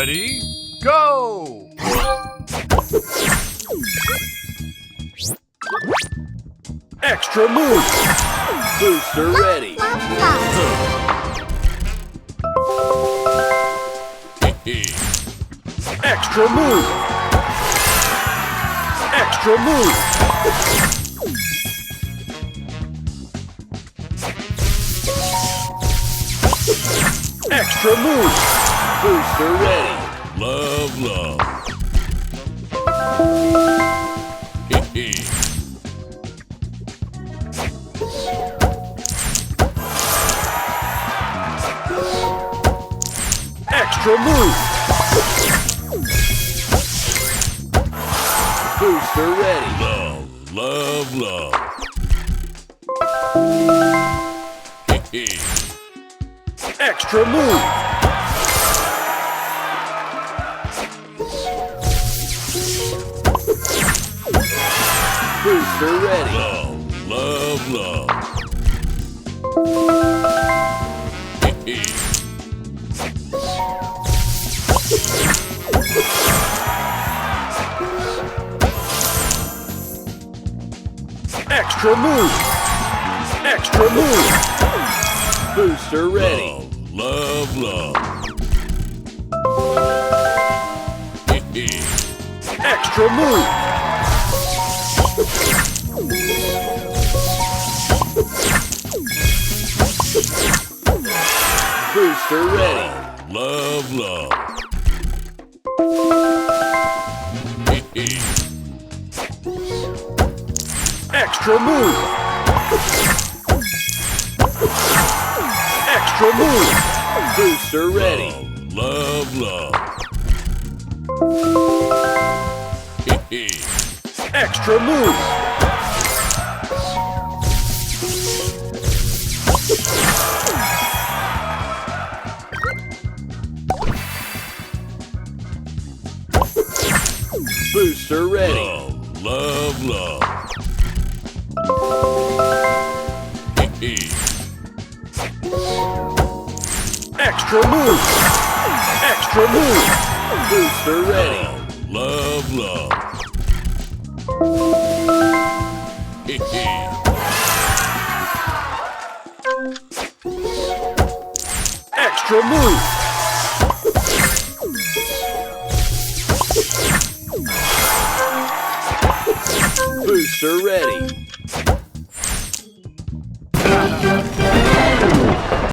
Ready, go! Extra move! Booster ready! Extra move! Extra move! Extra move! Booster ready! Love, love. Extra move! Booster ready! Love, love, love. Extra move! Booster ready! Love, love, love. Extra move! Extra move! Booster ready! Love, love. Extra move! Booster ready! Love, love. Extra move! Extra move! Booster ready! Love, love. Extra move! Booster ready! Love, love. Extra move! Extra move! Booster ready! Love, love. Extra move! Booster ready!